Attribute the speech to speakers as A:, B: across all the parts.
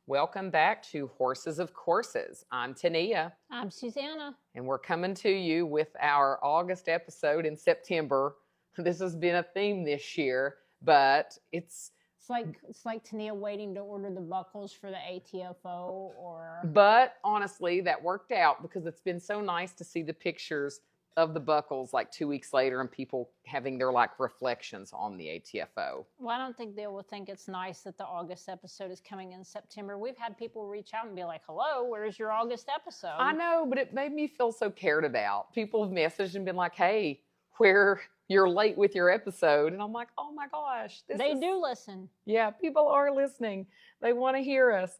A: Welcome back to Horses of Courses. I'm Tania.
B: I'm Susanna.
A: And we're coming to you with our August episode in September. This has been a theme this year, but it's
B: like Tania waiting to order the buckles for the ATFO or...
A: But honestly, that worked out because it's been so nice to see the pictures of the buckles like 2 weeks later and people having their like reflections on the ATFO.
B: Well, I don't think they will think it's nice that the August episode is coming in September. We've had people reach out and be like, hello, where's your August episode?
A: I know, but it made me feel so cared about. People have messaged and been like, hey, where you're late with your episode. And I'm like, oh my gosh.
B: They do listen.
A: Yeah, people are listening. They want to hear us.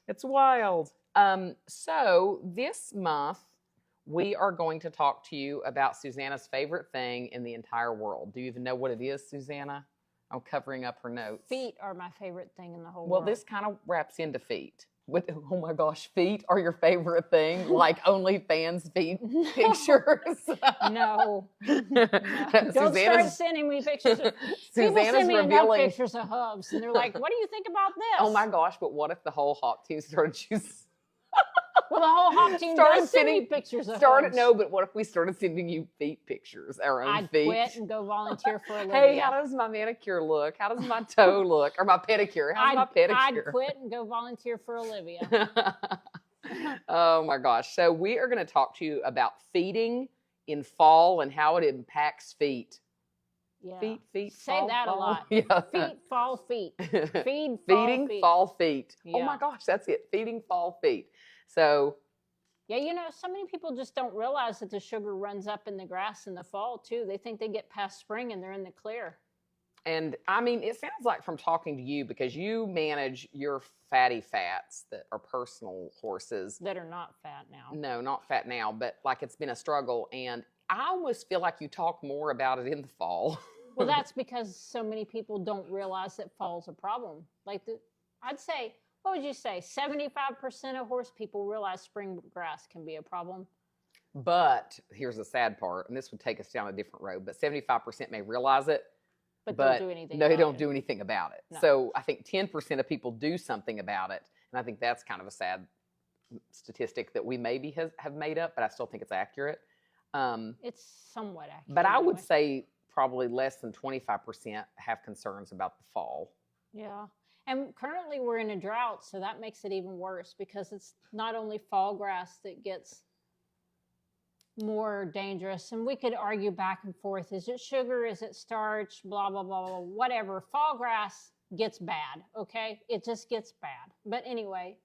A: It's wild. So this month, we are going to talk to you about Susanna's favorite thing in the entire world. Do you even know what it is, Susanna? I'm covering up her notes.
B: Feet are my favorite thing in the whole world.
A: Well, this kind of wraps into feet. Oh my gosh, feet are your favorite thing? Like OnlyFans feet pictures?
B: No. Don't start sending me pictures. People send me enough pictures of hubs, and they're like, what do you think about this?
A: Oh my gosh, but what if the whole hop team started using...
B: Well, the whole hop team started sending pictures of hubs.
A: No, but what if we started sending you feet pictures, our own feet?
B: I'd quit and go volunteer for Olivia.
A: Hey, how does my manicure look? How does my toe look? Or my pedicure? How's my pedicure?
B: I'd quit and go volunteer for Olivia.
A: Oh my gosh. So we are going to talk to you about feeding in fall and how it impacts feet.
B: Yeah.
A: Feet,
B: say
A: fall,
B: that
A: fall.
B: a lot.
A: Yeah.
B: Feet, fall, feet.
A: Feeding,
B: feet.
A: fall, feet.
B: Yeah.
A: Oh my gosh, that's it. Feeding, fall, feet. So...
B: Yeah, you know, so many people just don't realize that the sugar runs up in the grass in the fall, too. They think they get past spring and they're in the clear.
A: And, I mean, it sounds like from talking to you, because you manage your fatty fats that are personal horses.
B: That are not fat now.
A: No, not fat now, but, like, it's been a struggle. And I almost feel like you talk more about it in the fall.
B: Well, that's because so many people don't realize that fall's a problem. Like, I'd say... What would you say? 75% of horse people realize spring grass can be a problem.
A: But here's the sad part, and this would take us down a different road, but 75% may realize it,
B: but don't do anything
A: no,
B: about
A: they don't
B: it.
A: do anything about it.
B: No.
A: So I think 10% of people do something about it, and I think that's kind of a sad statistic that we maybe have made up, but I still think it's accurate.
B: It's somewhat accurate.
A: But I would say probably less than 25% have concerns about the fall.
B: Yeah. And currently we're in a drought, so that makes it even worse because it's not only fall grass that gets more dangerous. And we could argue back and forth. Is it sugar? Is it starch? Blah, blah, blah, blah, whatever. Fall grass gets bad, okay? It just gets bad. But anyway,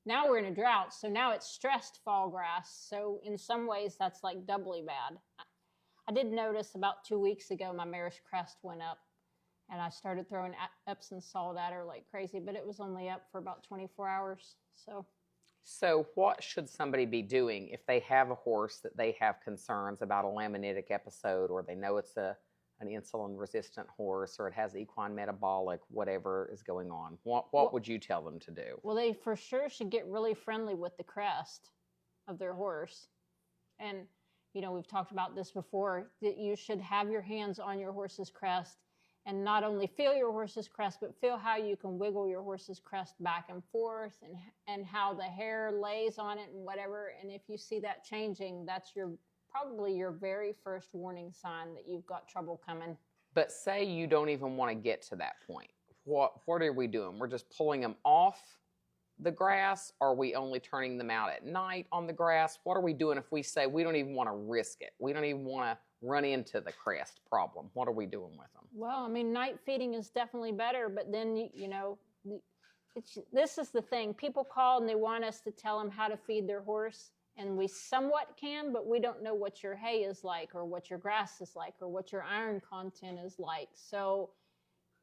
B: now we're in a drought, so now it's stressed fall grass. So in some ways, that's like doubly bad. I did notice about 2 weeks ago, my mare's crest went up. And I started throwing Epsom salt at her like crazy, but it was only up for about 24 hours. So
A: what should somebody be doing if they have a horse that they have concerns about a laminitic episode, or they know it's an insulin-resistant horse, or it has equine metabolic, whatever is going on? What would you tell them to do?
B: Well, they for sure should get really friendly with the crest of their horse. And, you know, we've talked about this before, that you should have your hands on your horse's crest and not only feel your horse's crest, but feel how you can wiggle your horse's crest back and forth and how the hair lays on it and whatever. And if you see that changing, that's probably your very first warning sign that you've got trouble coming.
A: But say you don't even want to get to that point. What are we doing? We're just pulling them off the grass? Are we only turning them out at night on the grass? What are we doing if we say we don't even want to risk it? We don't even want to run into the crest problem. What are we doing with them?
B: Well, I mean, night feeding is definitely better, but then, you know, this is the thing. People call and they want us to tell them how to feed their horse, and we somewhat can, but we don't know what your hay is like or what your grass is like or what your iron content is like. So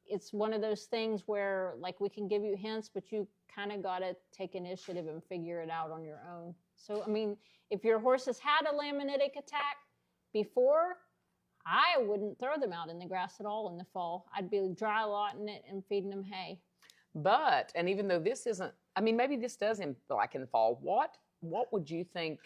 B: it's one of those things where, like, we can give you hints, but you kind of got to take initiative and figure it out on your own. So, I mean, if your horse has had a laminitic attack before, I wouldn't throw them out in the grass at all in the fall. I'd be dry lotting it and feeding them hay.
A: But, and even though this isn't, I mean, maybe this does in the fall, what would you think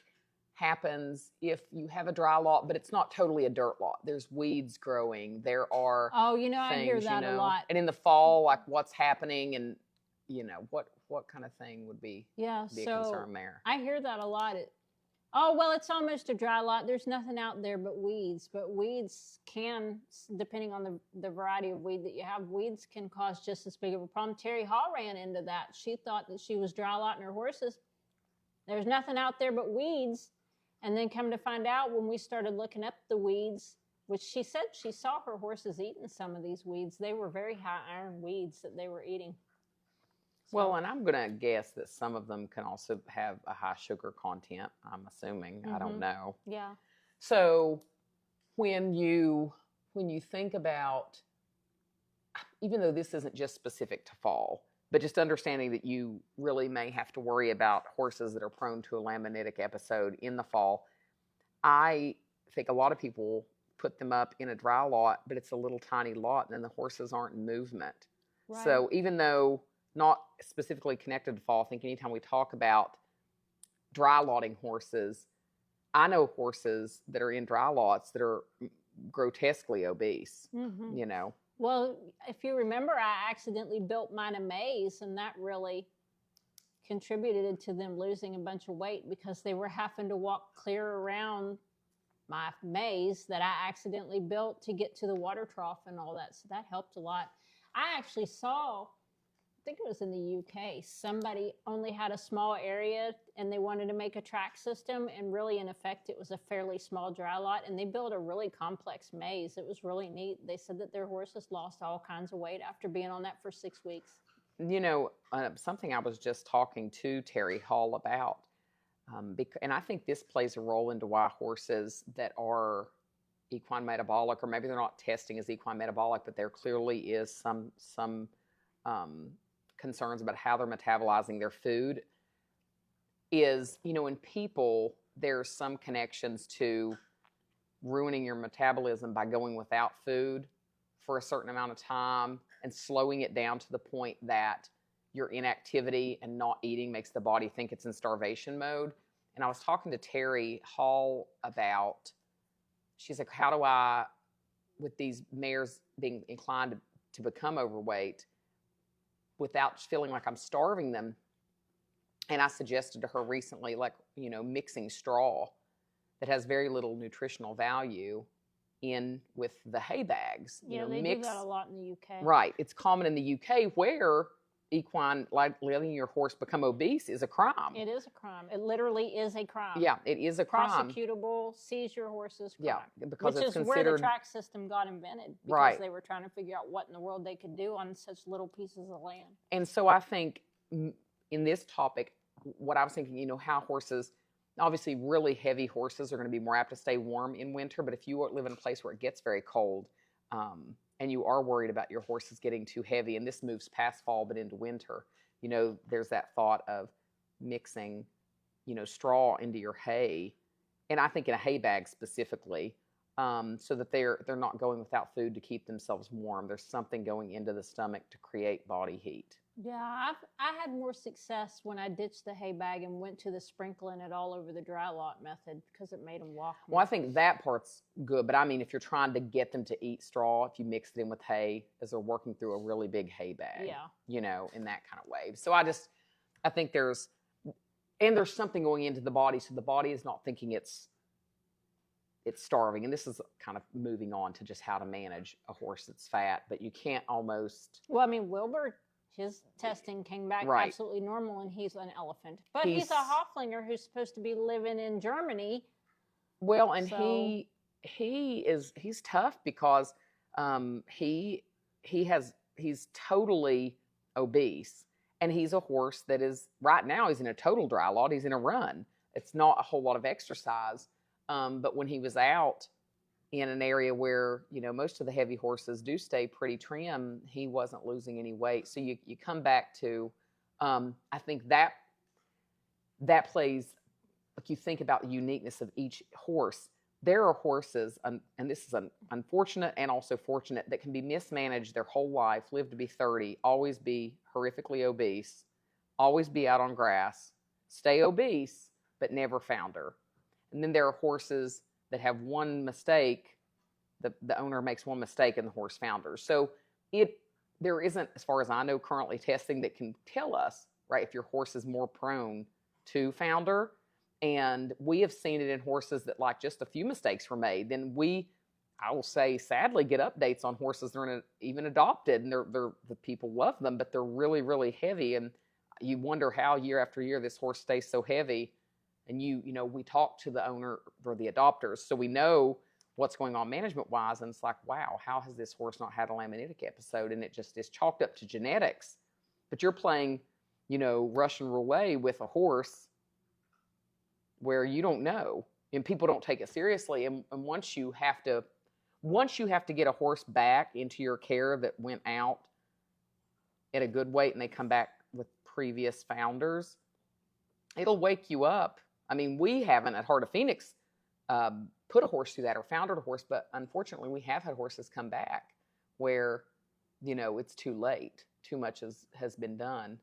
A: happens if you have a dry lot, but it's not totally a dirt lot? There's weeds growing. There are
B: I hear that a lot.
A: And in the fall, like what's happening, and what kind of thing would be
B: Yeah,
A: a
B: so
A: concern there?
B: I hear that a lot. Oh, well, it's almost a dry lot. There's nothing out there but weeds. But weeds can, depending on the variety of weed that you have, weeds can cause just as big of a problem. Terry Hall ran into that. She thought that she was dry lotting her horses. There's nothing out there but weeds. And then come to find out, when we started looking up the weeds, which she said she saw her horses eating some of these weeds. They were very high iron weeds that they were eating.
A: Well, and I'm going to guess that some of them can also have a high sugar content, I'm assuming. I don't know.
B: Yeah.
A: So when you think about, even though this isn't just specific to fall, but just understanding that you really may have to worry about horses that are prone to a laminitic episode in the fall, I think a lot of people put them up in a dry lot, but it's a little tiny lot, and then the horses aren't in movement. Right. So even though not specifically connected to fall, I think anytime we talk about dry lotting horses, I know horses that are in dry lots that are grotesquely obese,
B: Well, if you remember, I accidentally built mine a maze, and that really contributed to them losing a bunch of weight because they were having to walk clear around my maze that I accidentally built to get to the water trough and all that. So that helped a lot. I actually saw, I think it was in the UK, somebody only had a small area and they wanted to make a track system, and really in effect it was a fairly small dry lot, and they built a really complex maze. It was really neat. They said that their horses lost all kinds of weight after being on that for 6 weeks.
A: Something I was just talking to Terry Hall about, and I think this plays a role into why horses that are equine metabolic, or maybe they're not testing as equine metabolic, but there clearly is some concerns about how they're metabolizing their food, is, in people, there's some connections to ruining your metabolism by going without food for a certain amount of time and slowing it down to the point that your inactivity and not eating makes the body think it's in starvation mode. And I was talking to Terry Hall about, she's like, how do I, with these mares being inclined to become overweight, without feeling like I'm starving them? And I suggested to her recently, mixing straw that has very little nutritional value in with the hay bags.
B: Yeah, they do that a lot in the UK.
A: Right. It's common in the UK, where letting your horse become obese is a crime.
B: It is a crime. It literally is a crime.
A: Yeah, it is a crime.
B: Prosecutable, seize your horse's crime.
A: Yeah, because
B: which
A: it's
B: is
A: considered
B: where the track system got invented, because
A: right.
B: They were trying to figure out what in the world they could do on such little pieces of land.
A: And so I think in this topic, what I was thinking, how horses, obviously really heavy horses are going to be more apt to stay warm in winter, but if you live in a place where it gets very cold, and you are worried about your horses getting too heavy, and this moves past fall but into winter, there's that thought of mixing, straw into your hay, and I think in a hay bag specifically, so that they're not going without food to keep themselves warm. There's something going into the stomach to create body heat.
B: Yeah, I had more success when I ditched the hay bag and went to the sprinkling it all over the dry lot method, because it made them walk more.
A: Well, I think that part's good, but I mean, if you're trying to get them to eat straw, if you mix it in with hay, as they're working through a really big hay bag, in that kind of way. So I think there's something going into the body, so the body is not thinking it's starving. And this is kind of moving on to just how to manage a horse that's fat, but you can't almost.
B: Well, I mean, Wilbur, his testing came back absolutely normal, and he's an elephant. But he's a Hoflinger who's supposed to be living in Germany.
A: Well, and he's tough because he's totally obese, and he's a horse that is, right now he's in a total dry lot. He's in a run. It's not a whole lot of exercise. But when he was out in an area where, most of the heavy horses do stay pretty trim, he wasn't losing any weight. So you come back to, I think that plays, like, you think about the uniqueness of each horse. There are horses, and this is unfortunate and also fortunate, that can be mismanaged their whole life, live to be 30, always be horrifically obese, always be out on grass, stay obese, but never founder. And then there are horses that have one mistake, the owner makes one mistake, and the horse founders. So there isn't, as far as I know, currently testing that can tell us, right, if your horse is more prone to founder. And we have seen it in horses that, like, just a few mistakes were made. Then I will say, sadly, get updates on horses that are even adopted, and the people love them, but they're really, really heavy. And you wonder how year after year this horse stays so heavy. And we talk to the owner or the adopters, so we know what's going on management-wise, and it's like, wow, how has this horse not had a laminitic episode? And it just is chalked up to genetics. But you're playing, Russian roulette with a horse where you don't know, and people don't take it seriously. And once you have to get a horse back into your care that went out at a good weight and they come back with previous founders, it'll wake you up. I mean, we haven't at Heart of Phoenix put a horse through that or foundered a horse, but unfortunately we have had horses come back where, it's too late. Too much has been done.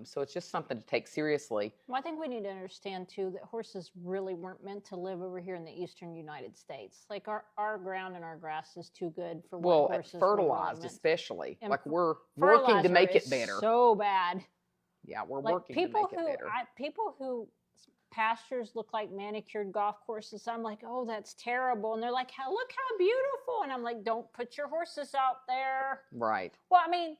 A: So it's just something to take seriously.
B: Well, I think we need to understand, too, that horses really weren't meant to live over here in the eastern United States. Like, our ground and our grass is too good for what horses
A: fertilized especially.
B: And
A: like, we're working to make it better.
B: So bad.
A: Yeah, we're working to make it better.
B: People who pastures look like manicured golf courses, I'm like, oh, that's terrible. And they're like, look how beautiful. And I'm like, don't put your horses out there.
A: Right.
B: Well, I mean,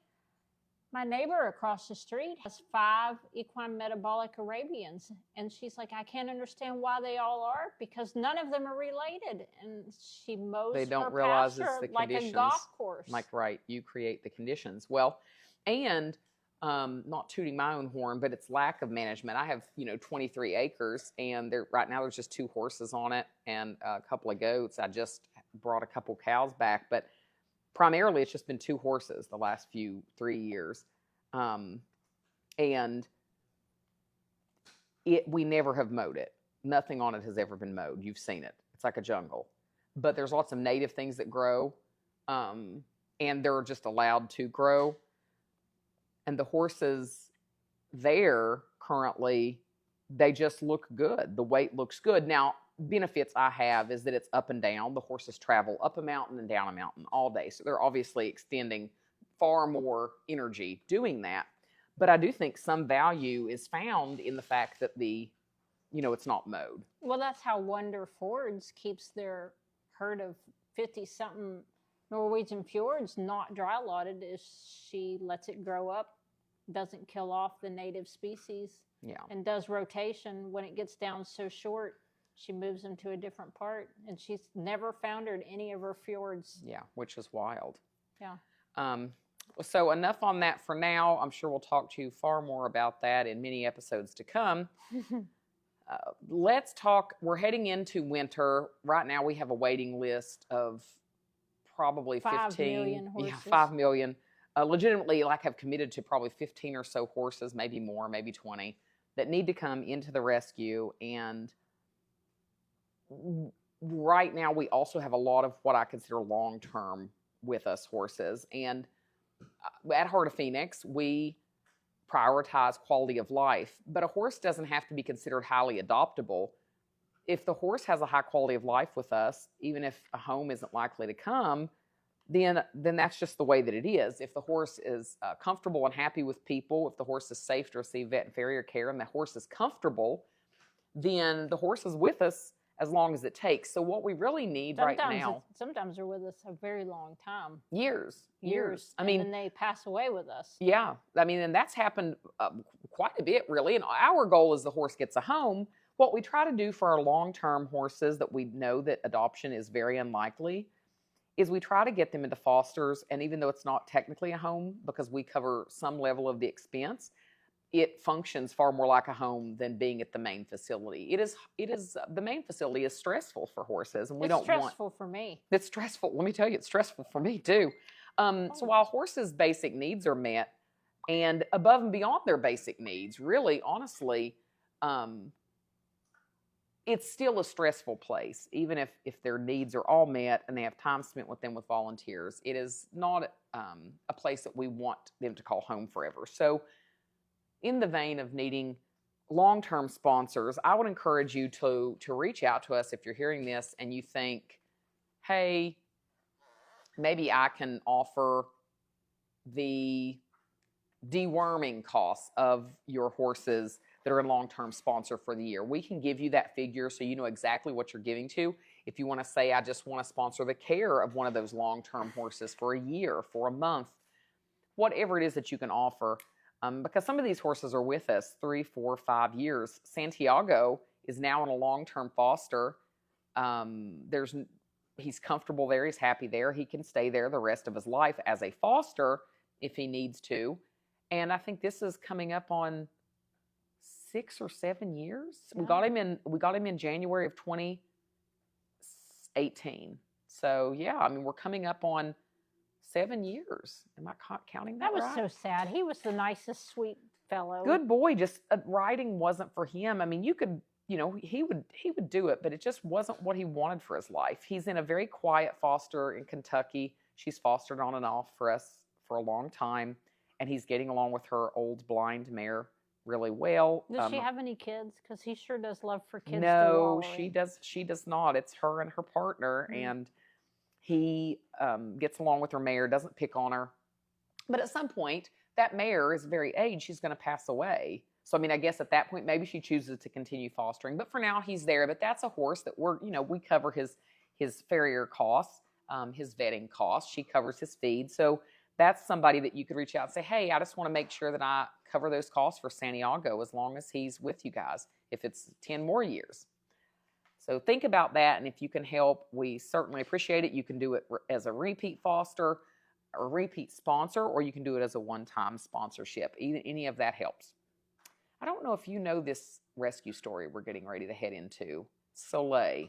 B: my neighbor across the street has 5 equine metabolic Arabians. And she's like, I can't understand why they all are, because none of them are related. And she mows
A: they don't
B: her
A: realize
B: pasture
A: it's the
B: like
A: conditions.
B: a golf course.
A: Like, right, you create the conditions. Well, and not tooting my own horn, but it's lack of management. I have, 23 acres, and right now there's just 2 horses on it and a couple of goats. I just brought a couple cows back, but primarily it's just been 2 horses the last 3 years. And we never have mowed it. Nothing on it has ever been mowed. You've seen it. It's like a jungle. But there's lots of native things that grow, and they're just allowed to grow. And the horses there currently, they just look good. The weight looks good. Now, benefits I have is that it's up and down. The horses travel up a mountain and down a mountain all day. So they're obviously extending far more energy doing that. But I do think some value is found in the fact that it's not mowed.
B: Well, that's how Wonder Fords keeps their herd of 50-something Norwegian fjords not dry lotted, is she lets it grow up, doesn't kill off the native species, and does rotation. When it gets down so short, she moves them to a different part, and she's never foundered any of her fjords.
A: Yeah, which is wild.
B: Yeah.
A: So enough on that for now. I'm sure we'll talk to you far more about that in many episodes to come. Let's talk. We're heading into winter. Right now we have a waiting list of probably
B: 5 million horses.
A: Yeah, 5 million. Legitimately, have committed to probably 15 or so horses, maybe more, maybe 20, that need to come into the rescue. And right now we also have a lot of what I consider long-term with us horses. And at Heart of Phoenix, we prioritize quality of life, but a horse doesn't have to be considered highly adoptable. If the horse has a high quality of life with us, even if a home isn't likely to come, then that's just the way that it is. If the horse is comfortable and happy with people, if the horse is safe to receive vet and farrier care, and the horse is comfortable, then the horse is with us as long as it takes. So what we really need right now...
B: Sometimes they're with us a very long time.
A: Years.
B: I mean, and then they pass away with us.
A: Yeah. I mean, and that's happened quite a bit, really. And our goal is the horse gets a home. What we try to do for our long-term horses that we know that adoption is very unlikely is we try to get them into fosters. And even though it's not technically a home, because we cover some level of the expense, it functions far more like a home than being at the main facility. It is the main facility is stressful for horses, and
B: It's stressful for me.
A: It's stressful. Let me tell you, it's stressful for me too. So while horses' basic needs are met, and above and beyond their basic needs, really, honestly, it's still a stressful place, even if their needs are all met and they have time spent with them with volunteers. It is not a place that we want them to call home forever. So in the vein of needing long-term sponsors, I would encourage you to reach out to us if you're hearing this and you think, hey, maybe I can offer the deworming costs of your horses that are in long-term sponsor for the year. We can give you that figure so you know exactly what you're giving to. If you want to say, I just want to sponsor the care of one of those long-term horses for a year, for a month, whatever it is that you can offer. Because some of these horses are with us 3, 4, 5 years. Santiago is now in a long-term foster. He's comfortable there. He's happy there. He can stay there the rest of his life as a foster if he needs to. And I think this is coming up on 6 or 7 years. Yeah. We got him in January of 2018. So yeah, I mean, we're coming up on 7 years. Am I counting that right?
B: That was so sad. He was the nicest, sweet fellow.
A: Good boy. Just riding wasn't for him. I mean, he would do it, but it just wasn't what he wanted for his life. He's in a very quiet foster in Kentucky. She's fostered on and off for us for a long time, and he's getting along with her old blind mare really well.
B: Does she have any kids? Because he sure does love for kids.
A: No, she does not. It's her and her partner, and he gets along with her mare, doesn't pick on her. But at some point, that mare is very aged. She's going to pass away. So, I mean, I guess at that point, maybe she chooses to continue fostering. But for now, he's there. But that's a horse that we cover his farrier costs, his vetting costs. She covers his feed. So that's somebody that you could reach out and say, hey, I just want to make sure that I cover those costs for Santiago as long as he's with you guys, if it's 10 more years. So think about that, and if you can help, we certainly appreciate it. You can do it as a repeat foster or repeat sponsor, or you can do it as a one-time sponsorship. Any of that helps. I don't know if you know this rescue story we're getting ready to head into. Soleil.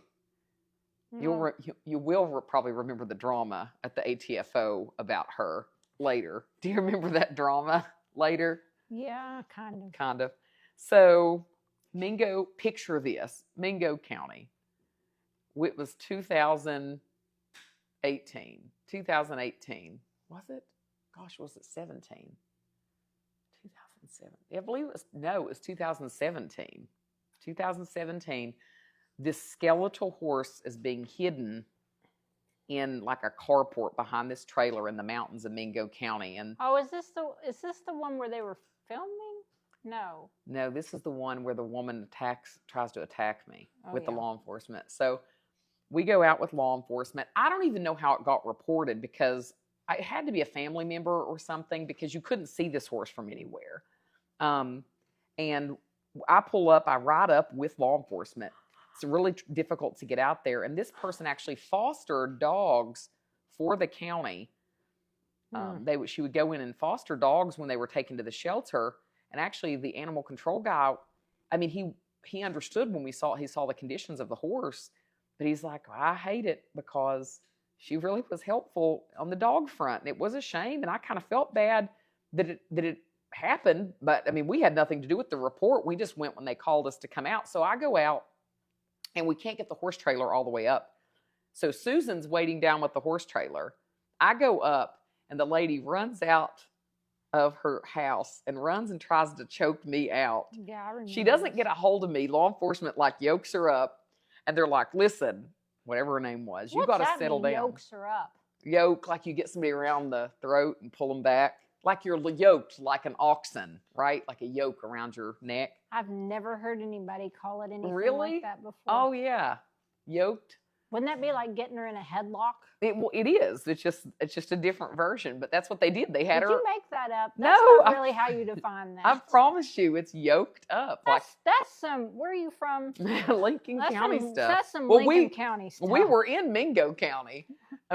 A: No. You will probably remember the drama at the ATFO about her later. Do you remember that drama later?
B: Yeah, kind of.
A: Kind of. So, picture this. Mingo County. It was 2018. 2018. Was it? Gosh, was it 17? 2007. I believe it was 2017. 2017. This skeletal horse is being hidden in like a carport behind this trailer in the mountains of Mingo County. And
B: is this the one where they were filming? No,
A: this is the one where the woman tries to attack me with the law enforcement. So we go out with law enforcement. I don't even know how it got reported, because it had to be a family member or something, because you couldn't see this horse from anywhere. And I ride up with law enforcement. It's really difficult to get out there. And this person actually fostered dogs for the county. She would go in and foster dogs when they were taken to the shelter. And actually, the animal control guy, I mean, he understood when he saw the conditions of the horse, but he's like, I hate it, because she really was helpful on the dog front. And it was a shame, and I kind of felt bad that it happened. But I mean, we had nothing to do with the report. We just went when they called us to come out. So I go out, and we can't get the horse trailer all the way up. So Susan's waiting down with the horse trailer. I go up, and the lady runs out of her house and runs and tries to choke me out.
B: Yeah, I remember.
A: She doesn't get a hold of me. Law enforcement yokes her up, and they're like, listen, whatever her name was, you got to settle down.
B: Yokes her up?
A: Yoke, like you get somebody around the throat and pull them back. Like you're yoked like an oxen, right? Like a yoke around your neck.
B: I've never heard anybody call it anything like that before.
A: Oh, yeah. Yoked.
B: Wouldn't that be like getting her in a headlock?
A: It is. It's just a different version, but that's what they did. They had her.
B: Did you make that up?
A: No,
B: That's not really how you define that.
A: I promise you, it's yoked up.
B: That's some. Where are you from?
A: Lincoln County stuff.
B: That's some Lincoln County stuff.
A: We were in Mingo County,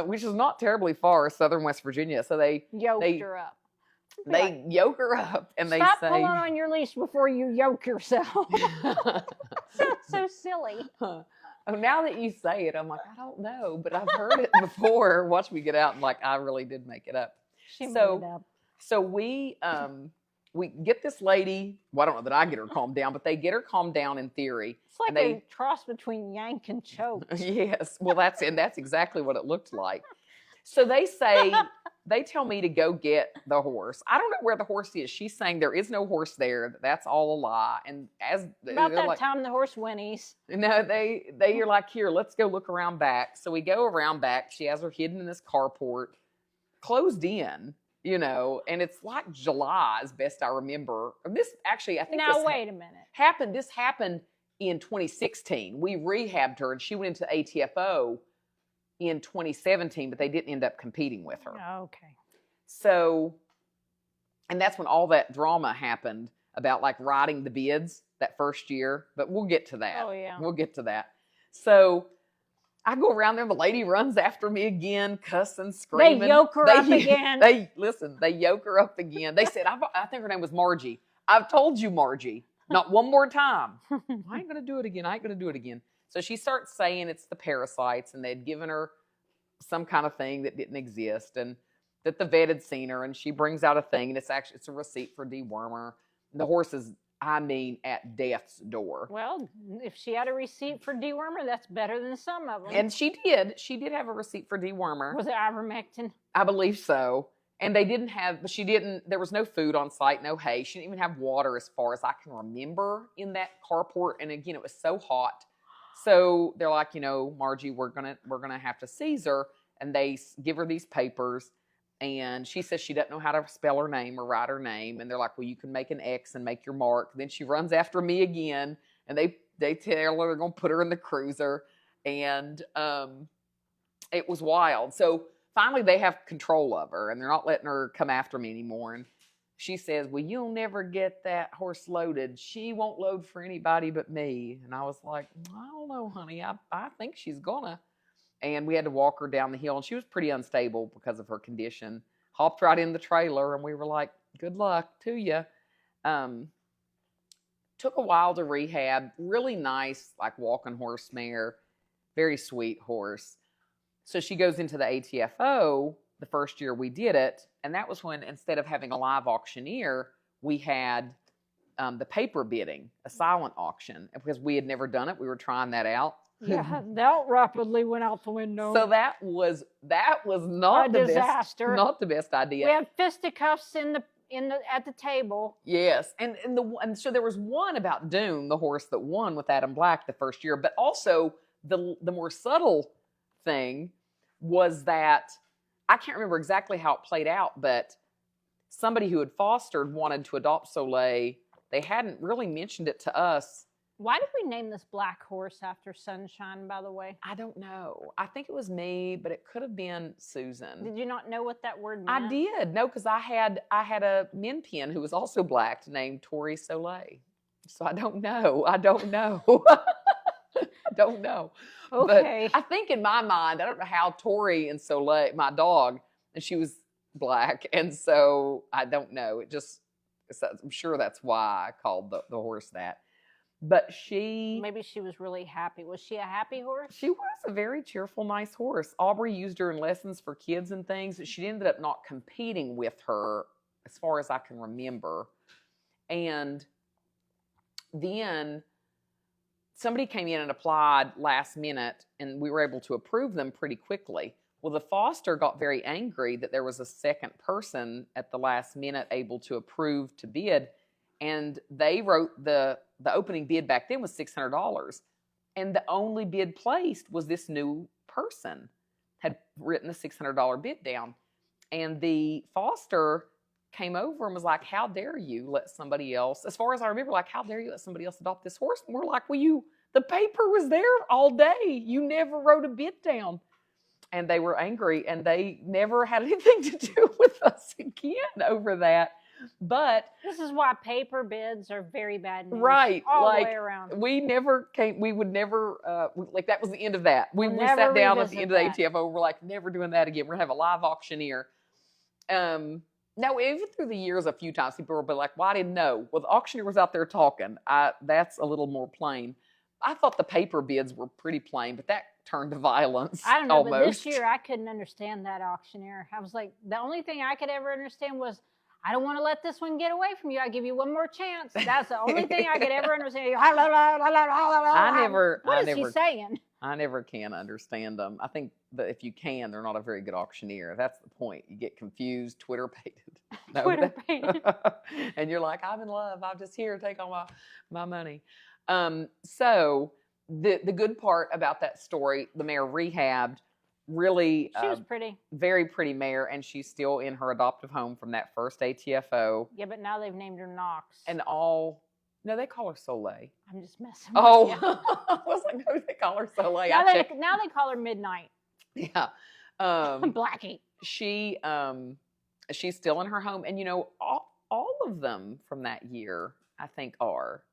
A: which is not terribly far, southern West Virginia. So they
B: yoked her up.
A: They yoke her up, and they say,
B: "Stop pulling on your leash before you yoke yourself." so silly.
A: Oh, now that you say it, I'm like, I don't know, but I've heard it before. Watch me get out, and I really did make it up.
B: She made it up.
A: So we get this lady. Well, I don't know that I get her calmed down, but they get her calmed down in theory.
B: It's like a cross between yank and choke.
A: Yes, well, that's exactly what it looked like. So they tell me to go get the horse. I don't know where the horse is. She's saying there is no horse there. That's all a lie. And
B: about that time, the horse whinnies.
A: No, they are like, here, let's go look around back. So we go around back. She has her hidden in this carport, closed in. you know, and it's like July, as best I remember. This actually, I think
B: Now,
A: this
B: wait a minute.
A: This happened in 2016. We rehabbed her, and she went into ATFO in 2017, but they didn't end up competing with her.
B: Okay.
A: So, and that's when all that drama happened about like writing the bids that first year, but we'll get to that.
B: Oh, yeah.
A: We'll get to that. So I go around there, the lady runs after me again, cussing, screaming.
B: They yoke her up again.
A: They yoke her up again. They said, I think her name was Margie. I've told you, Margie, not one more time. I ain't going to do it again. I ain't going to do it again. So she starts saying it's the parasites, and they'd given her some kind of thing that didn't exist, and that the vet had seen her, and she brings out a thing, and it's a receipt for dewormer. And the horse is, I mean, at death's door.
B: Well, if she had a receipt for dewormer, that's better than some of them.
A: And she did. She did have a receipt for dewormer.
B: Was it ivermectin?
A: I believe so. And they didn't have, but she didn't, there was no food on site, no hay. She didn't even have water as far as I can remember in that carport. And again, it was so hot. So they're like, you know, Margie, we're gonna have to seize her. And they give her these papers. And she says she doesn't know how to spell her name or write her name. And they're like, well, you can make an X and make your mark. Then she runs after me again. And they tell her they're going to put her in the cruiser. And it was wild. So finally they have control of her. And they're not letting her come after me anymore. And she says, well, you'll never get that horse loaded. She won't load for anybody but me. And I was like, I don't know, honey. I think she's going to. And we had to walk her down the hill, and she was pretty unstable because of her condition. Hopped right in the trailer, and we were like, good luck to you. Took a while to rehab. Really nice, like walking horse mare. Very sweet horse. So she goes into the ATFO the first year we did it, and that was when, instead of having a live auctioneer, we had the paper bidding, a silent auction. And because we had never done it, we were trying that out.
B: Yeah, that rapidly went out the window.
A: So that was not
B: a disaster.
A: Not the best idea.
B: We had fisticuffs at the table.
A: Yes, and so there was one about Dune, the horse that won with Adam Black the first year, but also the more subtle thing was that I can't remember exactly how it played out, but somebody who had fostered wanted to adopt Soleil. They hadn't really mentioned it to us.
B: Why did we name this black horse after Sunshine, by the way?
A: I don't know. I think it was me, but it could have been Susan.
B: Did you not know what that word meant?
A: I did. No, because I had a min pin who was also black named Tori Soleil. So I don't know. I don't know.
B: Okay.
A: But I think in my mind, I don't know how Tori and Soleil, my dog, and she was black. And so I don't know. I'm sure that's why I called the horse that. But maybe
B: she was really happy. Was she a happy horse?
A: She was a very cheerful, nice horse. Aubrey used her in lessons for kids and things. She ended up not competing with her, as far as I can remember. And then somebody came in and applied last minute, and we were able to approve them pretty quickly. Well, the foster got very angry that there was a second person at the last minute able to approve to bid. And they wrote the opening bid back then was $600. And the only bid placed was this new person had written the $600 bid down. And the foster came over and was like, how dare you let somebody else, as far as I remember, like, how dare you let somebody else adopt this horse? And we're like, well, the paper was there all day. You never wrote a bid down. And they were angry, and they never had anything to do with us again over that. But
B: this is why paper bids are very bad news.
A: Right.
B: All the way around.
A: We would never, like that was the end of that. We sat down at the end of the ATFO. We're like, never doing that again. We're going to have a live auctioneer. Now, even through the years, a few times, people will be like, well, I didn't know. Well, the auctioneer was out there talking. That's a little more plain. I thought the paper bids were pretty plain, but that turned to violence.
B: I don't know,
A: almost.
B: But this year I couldn't understand that auctioneer. I was like, the only thing I could ever understand was, I don't want to let this one get away from you. I give you one more chance. That's the only thing I could ever understand. What is he saying?
A: I never can understand them. I think that if you can, they're not a very good auctioneer. That's the point. You get confused, Twitter-pated.
B: Twitter-pated.
A: And you're like, I'm in love. I'm just here. Take all my money. So the good part about that story, the mare rehabbed, really
B: She was pretty.
A: very pretty mare, and she's still in her adoptive home from that first ATFO.
B: Yeah, but now they've named her Knox.
A: And no, they call her Soleil.
B: I'm just messing with
A: Oh,
B: you.
A: I was like, no, they call her Soleil.
B: Now they call her Midnight.
A: Yeah.
B: Blackie.
A: She's still in her home. And, all of them from that year, I think, are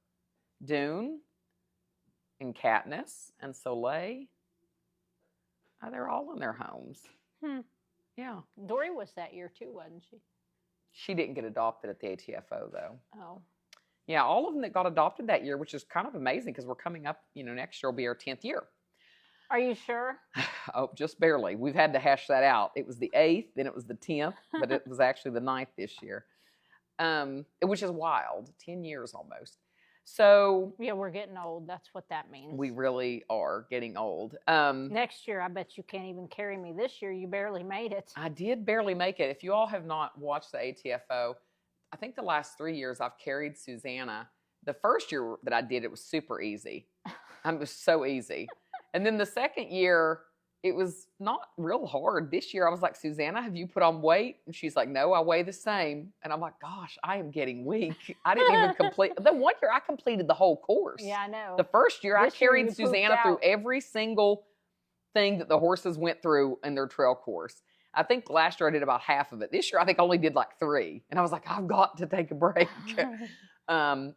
A: Dune and Katniss and Soleil. They're all in their homes. Yeah.
B: Dory was that year too, wasn't she?
A: She didn't get adopted at the ATFO, though.
B: Oh.
A: Yeah, all of them that got adopted that year, which is kind of amazing because we're coming up, next year will be our 10th year.
B: Are you sure?
A: Oh, just barely. We've had to hash that out. It was the 8th, then it was the 10th, but it was actually the 9th this year, which is wild. 10 years almost. So
B: yeah, we're getting old. That's what that means.
A: We really are getting old.
B: Next year, I bet you can't even carry me. This year, you barely made it.
A: I did barely make it. If you all have not watched the ATFO, I think the last 3 years I've carried Susanna. The first year that I did, it was super easy. It was so easy. And then the second year, it was not real hard. This year, I was like, Susanna, have you put on weight? And she's like, no, I weigh the same. And I'm like, gosh, I am getting weak. I didn't even complete. The one year I completed the whole course.
B: Yeah, I know.
A: The first year, I
B: This year
A: carried
B: you
A: Susanna
B: pooped
A: through
B: out.
A: every single thing that the horses went through in their trail course. I think last year I did about half of it. This year, I think I only did like 3. And I was like, I've got to take a break.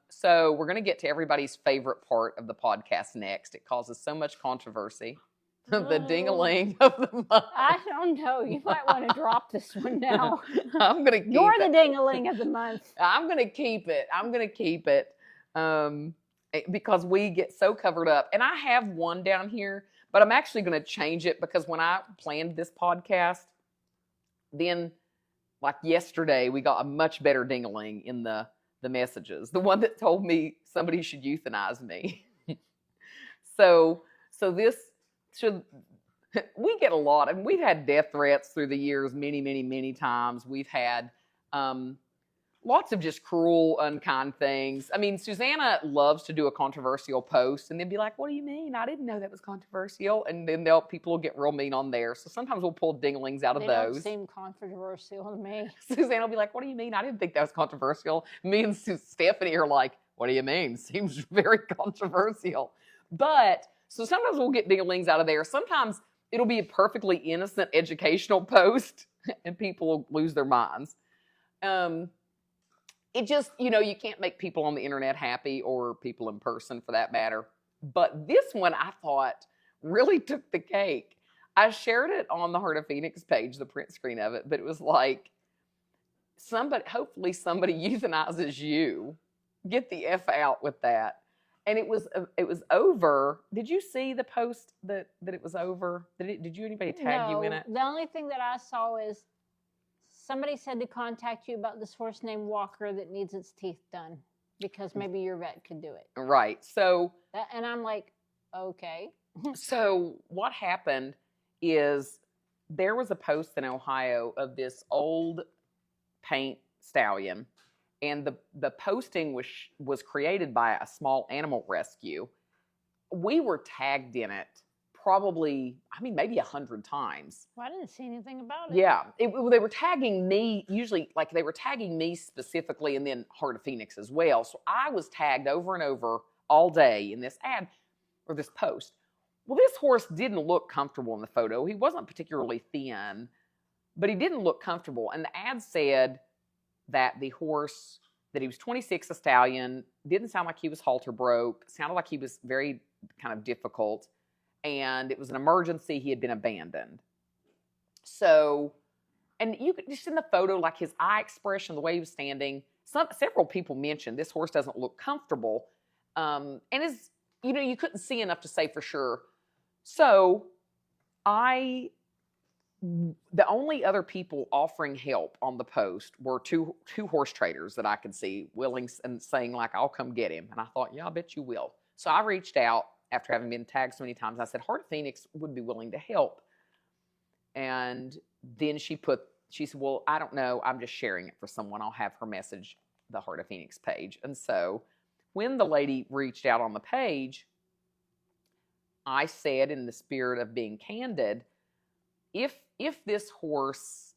A: So we're going to get to everybody's favorite part of the podcast next. It causes so much controversy. The ding-a-ling of the month.
B: I don't know. You might want to drop this one now.
A: I'm going to keep
B: You're
A: it.
B: the ding-a-ling of the month.
A: I'm going to keep it. Because we get so covered up. And I have one down here, but I'm actually going to change it because when I planned this podcast, then like yesterday, we got a much better ding-a-ling in the messages. The one that told me somebody should euthanize me. So this should, we get a lot. I mean, we've had death threats through the years many, many, many times. We've had lots of just cruel, unkind things. I mean, Susanna loves to do a controversial post and then be like, what do you mean? I didn't know that was controversial. And then people will get real mean on there. So sometimes we'll pull ding-a-lings out of
B: They
A: those.
B: don't seem controversial to me.
A: Susanna will be like, what do you mean? I didn't think that was controversial. Me and Stephanie are like, what do you mean? Seems very controversial. But, so sometimes we'll get ding-a-lings out of there. Sometimes it'll be a perfectly innocent educational post and people will lose their minds. It just, you can't make people on the internet happy or people in person for that matter. But this one I thought really took the cake. I shared it on the Heart of Phoenix page, the print screen of it, but it was like, hopefully somebody euthanizes you. Get the F out with that. And it was over. Did you see the post that it was over? Did anybody tag you in it?
B: The only thing that I saw is somebody said to contact you about this horse named Walker that needs its teeth done because maybe your vet could do it.
A: Right. So.
B: And I'm like, okay.
A: So what happened is there was a post in Ohio of this old paint stallion. And the posting was created by a small animal rescue. We were tagged in it probably, maybe 100 times.
B: Well, I didn't see anything about it.
A: Yeah. They were tagging me, usually, like they were tagging me specifically and then Heart of Phoenix as well. So I was tagged over and over all day in this ad or this post. Well, this horse didn't look comfortable in the photo. He wasn't particularly thin, but he didn't look comfortable. And the ad said that the horse, that he was 26, a stallion, didn't sound like he was halter broke, sounded like he was very kind of difficult, and it was an emergency, he had been abandoned. So, and you could just in the photo, like his eye expression, the way he was standing, several people mentioned this horse doesn't look comfortable, and you couldn't see enough to say for sure. So, the only other people offering help on the post were two horse traders that I could see willing and saying like, I'll come get him. And I thought, yeah, I bet you will. So I reached out after having been tagged so many times. I said, Heart of Phoenix would be willing to help. And then she said, well, I don't know. I'm just sharing it for someone. I'll have her message the Heart of Phoenix page. And so when the lady reached out on the page, I said in the spirit of being candid, if this horse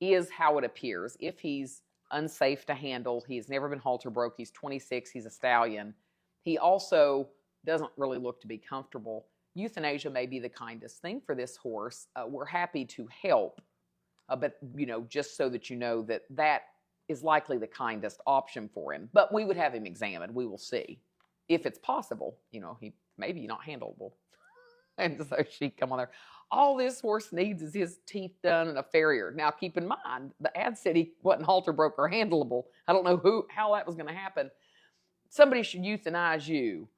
A: is how it appears, if he's unsafe to handle, he's never been halter broke, he's 26, he's a stallion, he also doesn't really look to be comfortable, euthanasia may be the kindest thing for this horse. We're happy to help, but just so that you know that is likely the kindest option for him. But we would have him examined. We will see if it's possible. He maybe not handleable. And so she'd come on there. All this horse needs is his teeth done and a farrier. Now, keep in mind, the ad said he wasn't halter broke or handleable. I don't know how that was going to happen. Somebody should euthanize you.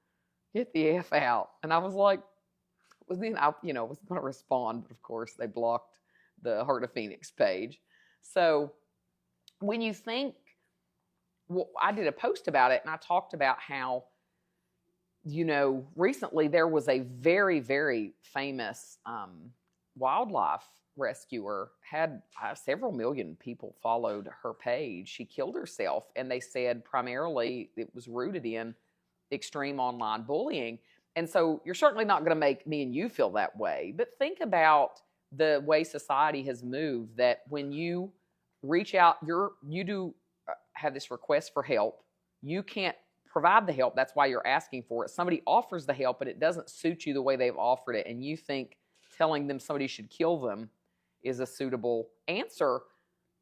A: Get the F out. And I was like, I was going to respond, but of course they blocked the Heart of Phoenix page. So when you think, I did a post about it, and I talked about how, recently there was a very, very famous wildlife rescuer, had several million people followed her page. She killed herself, and they said primarily it was rooted in extreme online bullying. And so you're certainly not going to make me and you feel that way, but think about the way society has moved, that when you reach out, you do have this request for help. You can't provide the help. That's why you're asking for it. Somebody offers the help, but it doesn't suit you the way they've offered it, and you think telling them somebody should kill them is a suitable answer.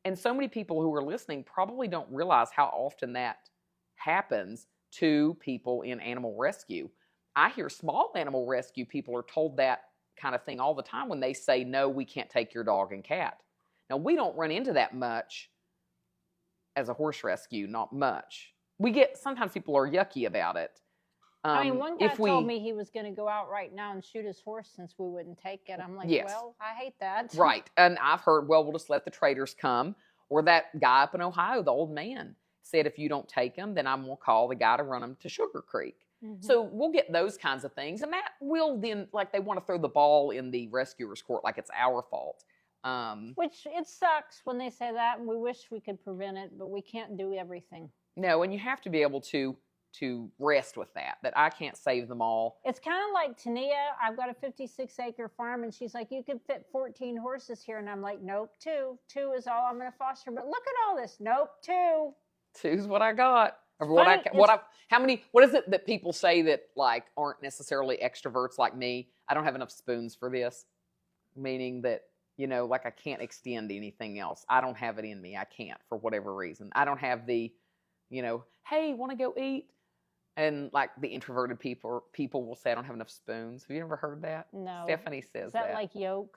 A: And so many people who are listening probably don't realize how often that happens to people in animal rescue. I hear small animal rescue people are told that kind of thing all the time when they say, no, we can't take your dog and cat. Now, we don't run into that much as a horse rescue, not much. Sometimes people are yucky about it.
B: One guy told me he was going to go out right now and shoot his horse since we wouldn't take it. I'm like,
A: yes.
B: Well, I hate that.
A: Right. And I've heard, well, we'll just let the traders come. Or that guy up in Ohio, the old man, said, if you don't take him, then I'm going to call the guy to run him to Sugar Creek. Mm-hmm. So we'll get those kinds of things. And that will then, like, they want to throw the ball in the rescuer's court like it's our fault.
B: Which it sucks when they say that, and we wish we could prevent it, but we can't do everything.
A: No, and you have to be able to rest with that I can't save them all.
B: It's kind of like Tania. I've got a 56-acre farm, and she's like, you could fit 14 horses here. And I'm like, nope, 2. 2 is all I'm going to foster. But look at all this. Nope, 2.
A: 2's what I got. Or what is it that people say that, like, aren't necessarily extroverts like me? I don't have enough spoons for this. Meaning that, like, I can't extend anything else. I don't have it in me. I can't, for whatever reason. I don't have the, hey, want to go eat? And like the introverted people will say, I don't have enough spoons. Have you ever heard that?
B: No.
A: Stephanie says that.
B: Is that like yolk?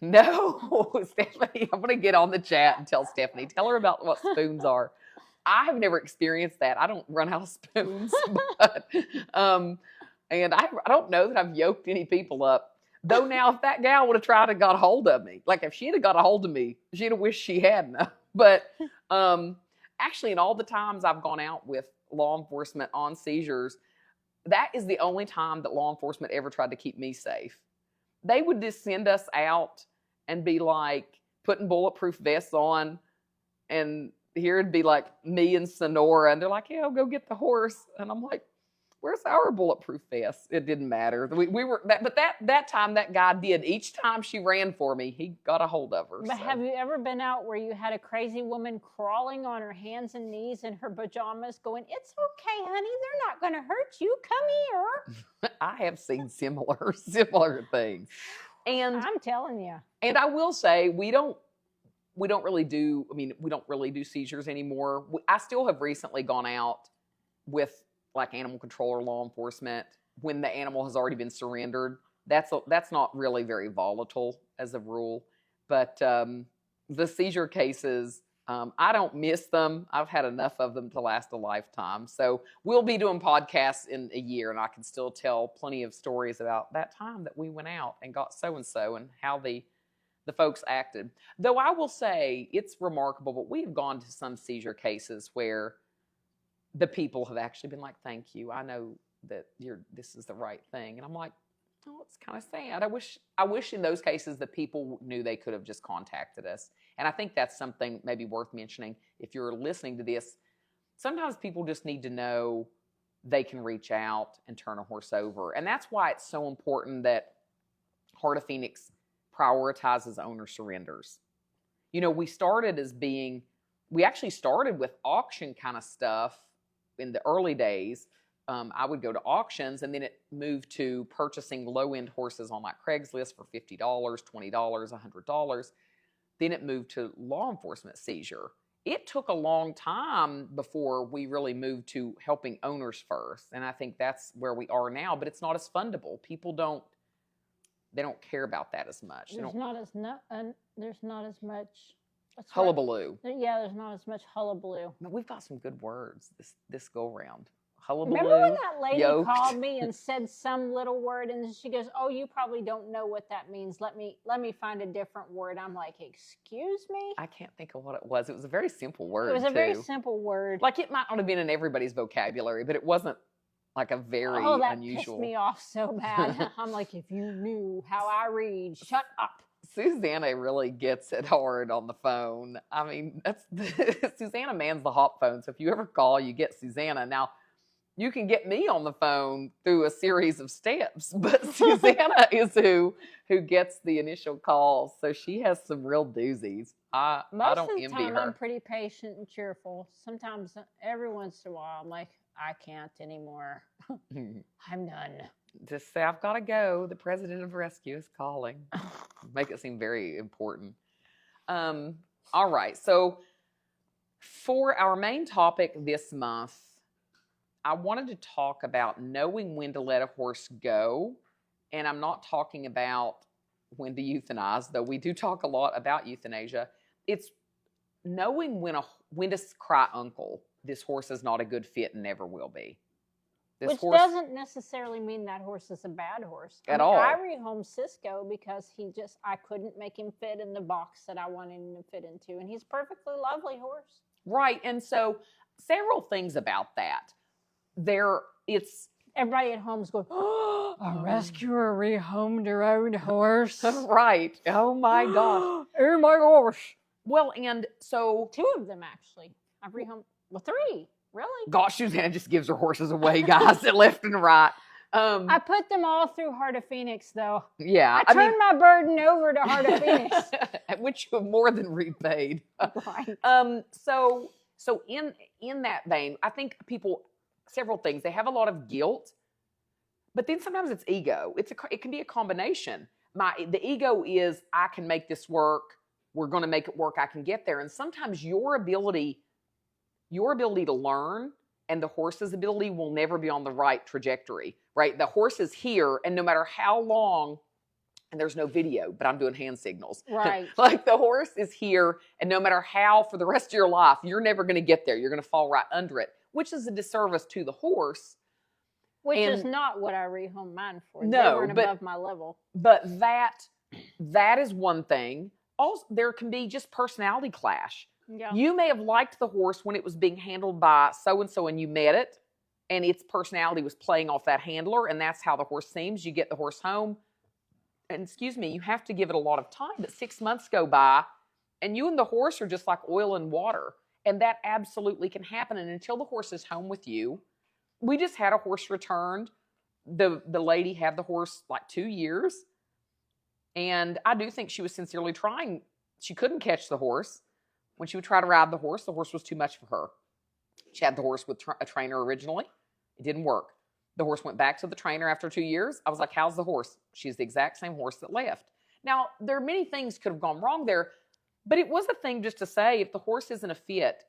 A: No, Stephanie, I'm going to get on the chat and tell Stephanie. Tell her about what spoons are. I have never experienced that. I don't run out of spoons. But, and I don't know that I've yoked any people up. Though now, if that gal would have tried to got a hold of me, like if she'd have got a hold of me, she'd have wished she hadn't. But actually, in all the times I've gone out with law enforcement on seizures, that is the only time that law enforcement ever tried to keep me safe. They would just send us out and be like putting bulletproof vests on, and here it'd be like me and Sonora, and they're like, yeah, I'll go get the horse. And I'm like, where's our bulletproof vest? It didn't matter. We were but that time that guy did. Each time she ran for me, he got a hold of her.
B: But so. Have you ever been out where you had a crazy woman crawling on her hands and knees in her pajamas going, it's okay, honey, they're not going to hurt you. Come here.
A: I have seen similar things. And
B: I'm telling you.
A: And I will say, we don't really do seizures anymore. I still have recently gone out with like animal control or law enforcement when the animal has already been surrendered. That's not really very volatile as a rule. But the seizure cases, I don't miss them. I've had enough of them to last a lifetime. So we'll be doing podcasts in a year, and I can still tell plenty of stories about that time that we went out and got so-and-so and how the folks acted. Though I will say it's remarkable, but we've gone to some seizure cases where the people have actually been like, thank you. I know that this is the right thing. And I'm like, oh, it's kind of sad. I wish in those cases the people knew they could have just contacted us. And I think that's something maybe worth mentioning. If you're listening to this, sometimes people just need to know they can reach out and turn a horse over. And that's why it's so important that Heart of Phoenix prioritizes owner surrenders. You know, we actually started with auction kind of stuff in the early days. I would go to auctions, and then it moved to purchasing low-end horses on like Craigslist for $50, $20, $100. Then it moved to law enforcement seizure. It took a long time before we really moved to helping owners first. And I think that's where we are now, but it's not as fundable. People don't care about that as much.
B: There's not as much
A: hullabaloo.
B: Yeah, there's not as much hullabaloo.
A: But we've got some good words this go around. Hullabaloo.
B: Remember when that lady
A: yoked.
B: called me and said some little word, and she goes, "Oh, you probably don't know what that means. Let me find a different word." I'm like, "Excuse me?"
A: I can't think of what it was. It was a very simple word.
B: It was a very simple word.
A: Like, it might not have been in everybody's vocabulary, but it wasn't like a very
B: that
A: unusual.
B: pissed me off so bad. I'm like, if you knew how I read, shut up.
A: Susanna really gets it hard on the phone. I mean, Susanna mans the hot phone. So if you ever call, you get Susanna. Now, you can get me on the phone through a series of steps, but Susanna is who gets the initial calls. So she has some real doozies. I don't envy her.
B: Most of the time, I'm pretty patient and cheerful. Sometimes, every once in a while, I'm like, I can't anymore. I'm done.
A: Just say, I've got to go. The president of rescue is calling. Make it seem very important. All right. So for our main topic this month, I wanted to talk about knowing when to let a horse go. And I'm not talking about when to euthanize, though we do talk a lot about euthanasia. It's knowing when to cry uncle. This horse is not a good fit and never will be.
B: Which doesn't necessarily mean that horse is a bad horse.
A: At all.
B: I rehomed Cisco because I couldn't make him fit in the box that I wanted him to fit into. And he's a perfectly lovely horse.
A: Right. And so several things about that.
B: Everybody at home's going, "Oh, a rescuer rehomed her own horse."
A: Right. Oh my gosh.
B: Oh my gosh.
A: Well, and so
B: 2 of them actually. I've rehomed, 3. Really?
A: Gosh, Susanna just gives her horses away, guys, left and right.
B: I put them all through Heart of Phoenix, though.
A: Yeah.
B: I turned my burden over to Heart of Phoenix.
A: Which you have more than repaid.
B: Right.
A: So in that vein, I think several things. They have a lot of guilt, but then sometimes it's ego. It can be a combination. The ego is, I can make this work. We're going to make it work. I can get there. And sometimes your ability to learn and the horse's ability will never be on the right trajectory, right? The horse is here, and no matter how long, and there's no video, but I'm doing hand signals.
B: Right.
A: Like, the horse is here, and no matter how, for the rest of your life, you're never going to get there. You're going to fall right under it, which is a disservice to the horse.
B: Which is not what I rehomed mine for.
A: No,
B: they weren't above my level.
A: But that is one thing. Also, there can be just personality clash.
B: Yeah.
A: You may have liked the horse when it was being handled by so-and-so and you met it, and its personality was playing off that handler, and that's how the horse seems. You get the horse home, and you have to give it a lot of time, but 6 months go by, and you and the horse are just like oil and water, and that absolutely can happen. And until the horse is home with you, we just had a horse returned. The lady had the horse like 2 years, and I do think she was sincerely trying. She couldn't catch the horse. When she would try to ride the horse was too much for her. She had the horse with a trainer originally. It didn't work. The horse went back to the trainer after 2 years. I was like, how's the horse? She's the exact same horse that left. Now, there are many things could have gone wrong there, but it was a thing just to say, if the horse isn't a fit,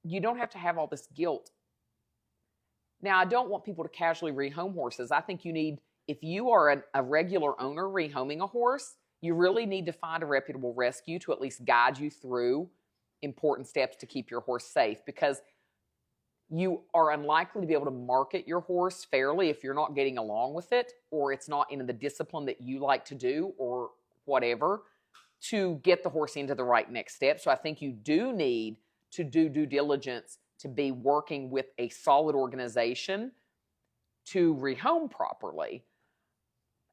A: you don't have to have all this guilt. Now, I don't want people to casually rehome horses. I think if you are a regular owner rehoming a horse, you really need to find a reputable rescue to at least guide you through important steps to keep your horse safe, because you are unlikely to be able to market your horse fairly if you're not getting along with it, or it's not in the discipline that you like to do, or whatever, to get the horse into the right next step. So I think you do need to do due diligence to be working with a solid organization to rehome properly.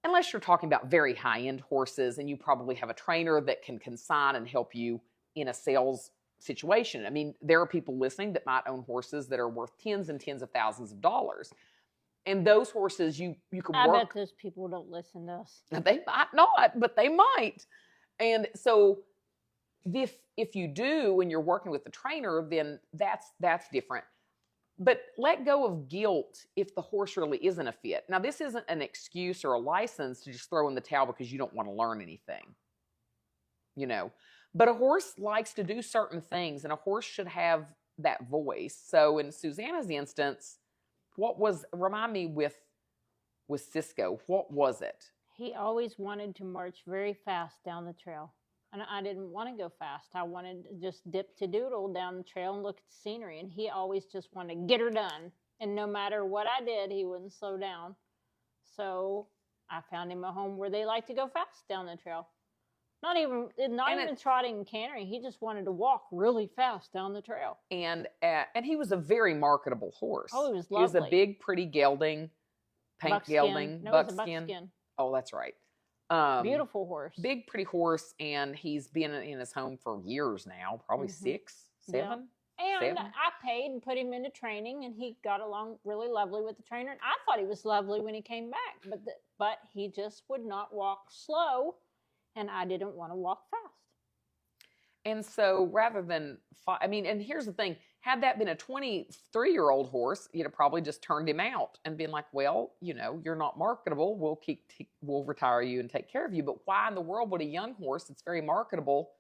A: Unless you're talking about very high-end horses and you probably have a trainer that can consign and help you in a sales situation. I mean, there are people listening that might own horses that are worth tens and tens of thousands of dollars. And those horses, you can
B: I
A: work.
B: bet those people don't listen to us.
A: They might not, but they might. And so if you do and you're working with the trainer, then that's different. But let go of guilt if the horse really isn't a fit. Now, this isn't an excuse or a license to just throw in the towel because you don't want to learn anything. But a horse likes to do certain things, and a horse should have that voice. So in Susanna's instance, remind me with Cisco, what was it?
B: He always wanted to march very fast down the trail. And I didn't want to go fast. I wanted to just dip to doodle down the trail and look at the scenery. And he always just wanted to get her done. And no matter what I did, he wouldn't slow down. So I found him a home where they like to go fast down the trail. Not even trotting and cantering. He just wanted to walk really fast down the trail.
A: And he was a very marketable horse.
B: Oh, he was lovely.
A: He was a big, pretty gelding,
B: buckskin.
A: buckskin. Oh, that's right.
B: Beautiful horse.
A: Big, pretty horse, and he's been in his home for years now, probably 6, 7.
B: Yeah. And
A: 7.
B: I paid and put him into training, and he got along really lovely with the trainer. And I thought he was lovely when he came back, but he just would not walk slow, and I didn't want to walk fast.
A: And so rather than, and here's the thing, had that been a 23-year-old horse, you'd have probably just turned him out and been like, well, you're not marketable. We'll retire you and take care of you. But why in the world would a young horse that's very marketable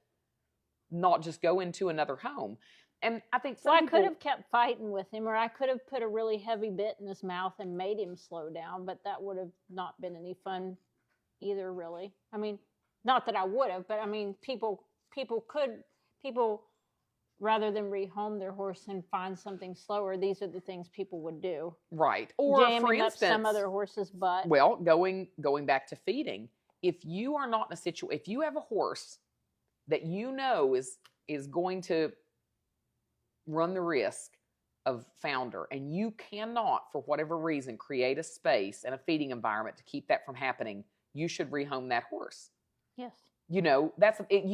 A: not just go into another home? And I think
B: I could have kept fighting with him, or I could have put a really heavy bit in his mouth and made him slow down, but that would have not been any fun either, really. I mean, not that I would have, but I mean, people rather than rehome their horse and find something slower, these are the things people would do.
A: Right. Or
B: jamming
A: for instance,
B: up some other horse's butt.
A: Well, going back to feeding, if you are not in a situation, if you have a horse that is going to run the risk of founder, and you cannot, for whatever reason, create a space and a feeding environment to keep that from happening, you should rehome that horse.
B: Yes.
A: That's it.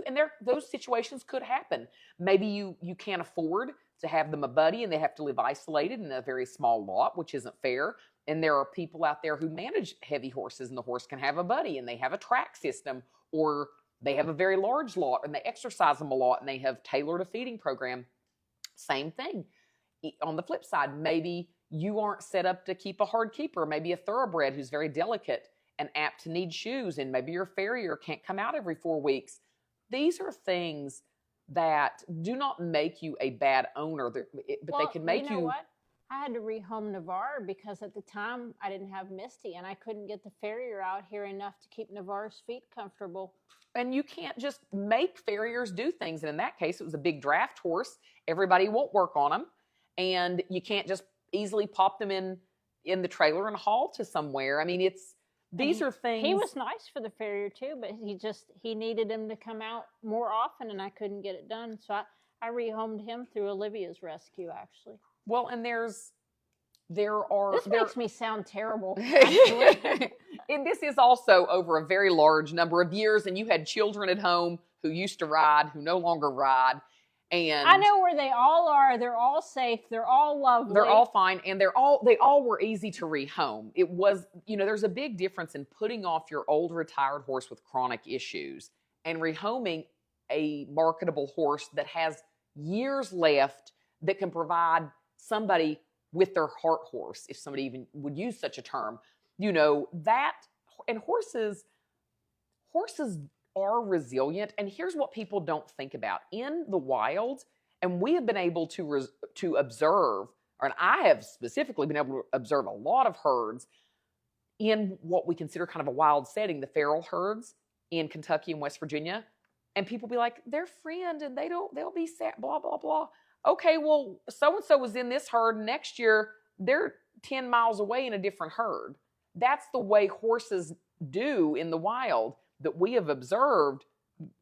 A: And those situations could happen. Maybe you can't afford to have them a buddy and they have to live isolated in a very small lot, which isn't fair. And there are people out there who manage heavy horses, and the horse can have a buddy, and they have a track system, or they have a very large lot and they exercise them a lot and they have tailored a feeding program. Same thing. On the flip side, maybe you aren't set up to keep a hard keeper, maybe a thoroughbred who's very delicate and apt to need shoes, and maybe your farrier can't come out every 4 weeks. These are things that do not make you a bad owner, but they can make you...
B: You know what? I had to rehome Navarre because at the time I didn't have Misty, and I couldn't get the farrier out here enough to keep Navarre's feet comfortable.
A: And you can't just make farriers do things. And in that case, it was a big draft horse. Everybody won't work on them. And you can't just easily pop them in the trailer and haul to somewhere. I mean, these are things.
B: He was nice for the farrier too, but he needed him to come out more often, and I couldn't get it done. So I rehomed him through Olivia's rescue, actually.
A: Well, and This
B: makes me sound terrible.
A: And this is also over a very large number of years, and you had children at home who used to ride, who no longer ride. And
B: I know where they all are. They're all safe. They're all lovely.
A: They're all fine, and they all were easy to rehome. It was, there's a big difference in putting off your old retired horse with chronic issues and rehoming a marketable horse that has years left that can provide somebody with their heart horse, if somebody even would use such a term, and horses are resilient. And here's what people don't think about in the wild. And we have been able to observe, and I have specifically been able to observe a lot of herds in what we consider kind of a wild setting, the feral herds in Kentucky and West Virginia. And people be like, they're friend and they'll be sad, blah, blah, blah. Okay, well, so-and-so was in this herd. Next year, they're 10 miles away in a different herd. That's the way horses do in the wild that we have observed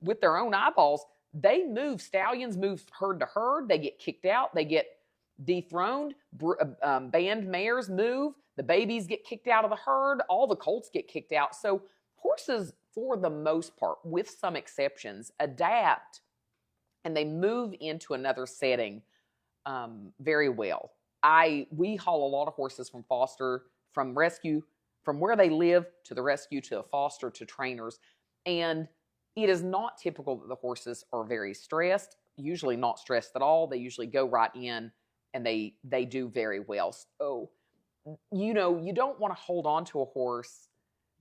A: with their own eyeballs. They move. Stallions move herd to herd. They get kicked out. They get dethroned. Band mares move. The babies get kicked out of the herd. All the colts get kicked out. So horses, for the most part, with some exceptions, adapt and they move into another setting very well. we haul a lot of horses from foster, from rescue, from where they live to the rescue to a foster to trainers. And it is not typical that the horses are very stressed, usually not stressed at all. They usually go right in and they do very well. So, you don't want to hold on to a horse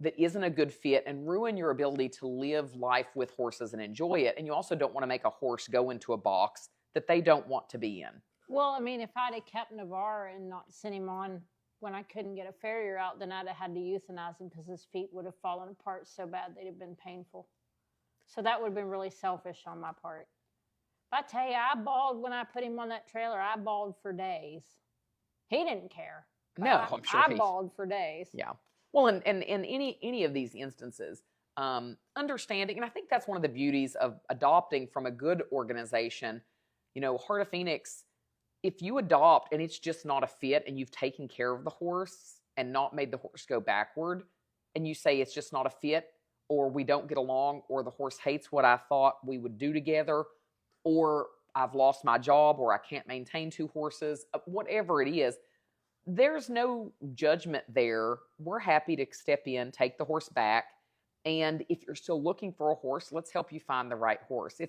A: that isn't a good fit and ruin your ability to live life with horses and enjoy it. And you also don't want to make a horse go into a box that they don't want to be in.
B: Well, I mean, if I'd have kept Navarre and not sent him on when I couldn't get a farrier out, then I'd have had to euthanize him because his feet would have fallen apart so bad they'd have been painful. So that would have been really selfish on my part. But I tell you, I bawled when I put him on that trailer. I bawled for days. He didn't care.
A: No, I'm sure
B: I bawled for days.
A: Yeah. Well, and in any of these instances, understanding, and I think that's one of the beauties of adopting from a good organization. Heart of Phoenix, if you adopt and it's just not a fit and you've taken care of the horse and not made the horse go backward, and you say it's just not a fit, or we don't get along, or the horse hates what I thought we would do together, or I've lost my job, or I can't maintain 2 horses, whatever it is, there's no judgment there. We're happy to step in, take the horse back. And if you're still looking for a horse, let's help you find the right horse.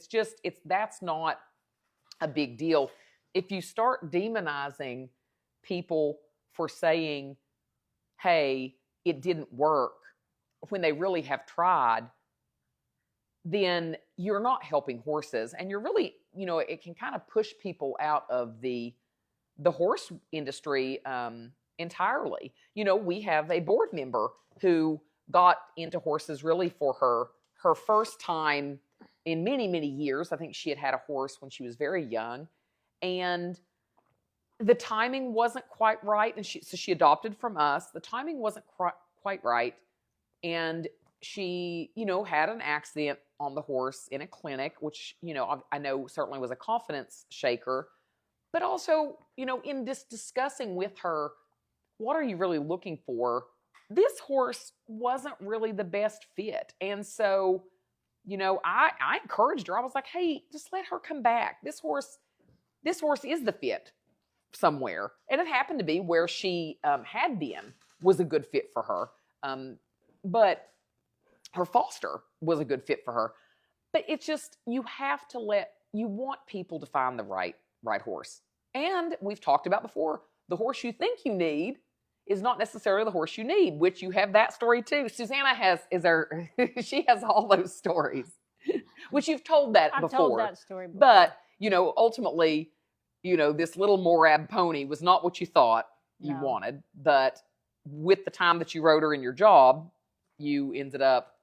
A: That's not a big deal. If you start demonizing people for saying, hey, it didn't work, when they really have tried, then you're not helping horses. And you're really, it can kind of push people out of the horse industry entirely. We have a board member who got into horses really for her first time in many, many years. I think she had a horse when she was very young, and the timing wasn't quite right. And so she adopted from us. The timing wasn't quite right. And she, had an accident on the horse in a clinic, which, I know certainly was a confidence shaker. But also, in just discussing with her, what are you really looking for? This horse wasn't really the best fit. And so, I encouraged her. I was like, hey, just let her come back. This horse is the fit somewhere. And it happened to be where she had been was a good fit for her. But her foster was a good fit for her. But it's just, you want people to find the right horse. And we've talked about before, the horse you think you need is not necessarily the horse you need, which you have that story too. Susanna she has all those stories, which you've told that before. I've told
B: that story before.
A: But, ultimately, this little Morab pony was not what you thought you wanted. But with the time that you rode her in your job, you ended up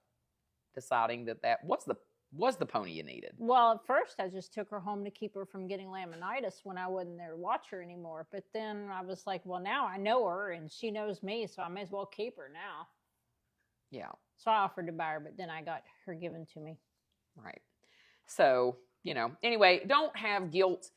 A: deciding that was the pony you needed.
B: Well, at first I just took her home to keep her from getting laminitis when I wasn't there to watch her anymore. But then I was like, well, now I know her and she knows me, so I may as well keep her now.
A: Yeah.
B: So I offered to buy her, but then I got her given to me.
A: Right. So, anyway, don't have guilt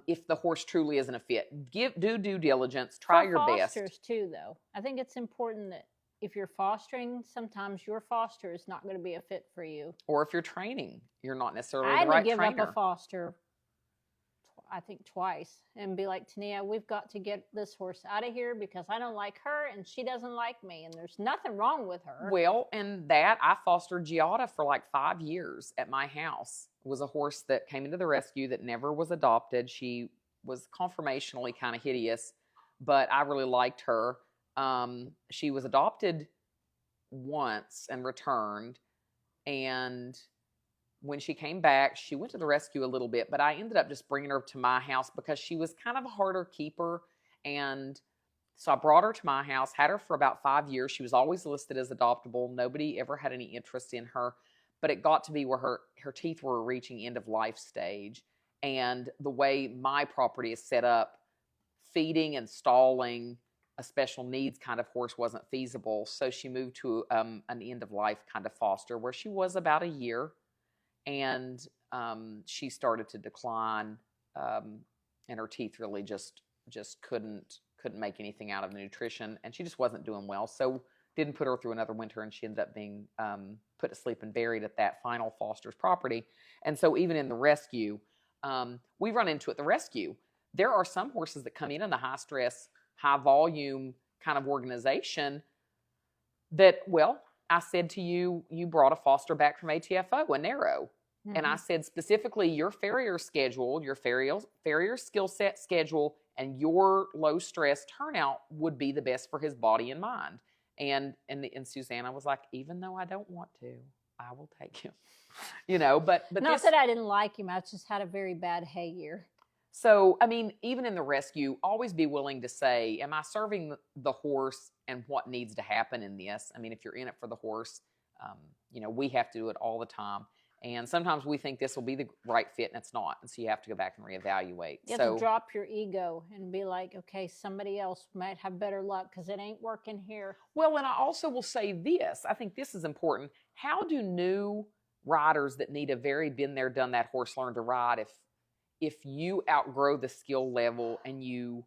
A: if the horse truly isn't a fit. Do due diligence. Try your best.
B: For fosters too, though. I think it's important that if you're fostering, sometimes your foster is not going to be a fit for you.
A: Or if you're training, you're not necessarily
B: the right trainer. I had to give up a foster, I think twice, and be like, Tania, we've got to get this horse out of here because I don't like her and she doesn't like me, and there's nothing wrong with her.
A: Well, and I fostered Giada for like 5 years at my house. It was a horse that came into the rescue that never was adopted. She was conformationally kind of hideous, but I really liked her. She was adopted once and returned, and when she came back, she went to the rescue a little bit, but I ended up just bringing her to my house because she was kind of a harder keeper, and so I brought her to my house, had her for about 5 years. She was always listed as adoptable. Nobody ever had any interest in her, but it got to be where her teeth were reaching end of life stage, and the way my property is set up, feeding and stalling a special needs kind of horse wasn't feasible. So she moved to an end of life kind of foster where she was about a year, and she started to decline, and her teeth really just couldn't make anything out of the nutrition, and she just wasn't doing well. So didn't put her through another winter, and she ended up being put to sleep and buried at that final foster's property. And so even in the rescue, we run into at the rescue there are some horses that come in the high stress, high volume kind of organization that, well, I said to you, you brought a foster back from ATFO, a narrow. Mm-hmm. And I said specifically your farrier schedule, your farrier skill set schedule, and your low stress turnout would be the best for his body and mind. And Susanna was like, even though I don't want to, I will take him. You know, but
B: not that I didn't like him. I just had a very bad hay year.
A: So, I mean, even in the rescue, always be willing to say, am I serving the horse and what needs to happen in this? I mean, if you're in it for the horse, you know, we have to do it all the time. And sometimes we think this will be the right fit and it's not. And so you have to go back and reevaluate.
B: You have to drop your ego and be like, okay, somebody else might have better luck because it ain't working here.
A: Well, and I also will say this. I think this is important. How do new riders that need a very been there, done that horse learn to ride if you outgrow the skill level and you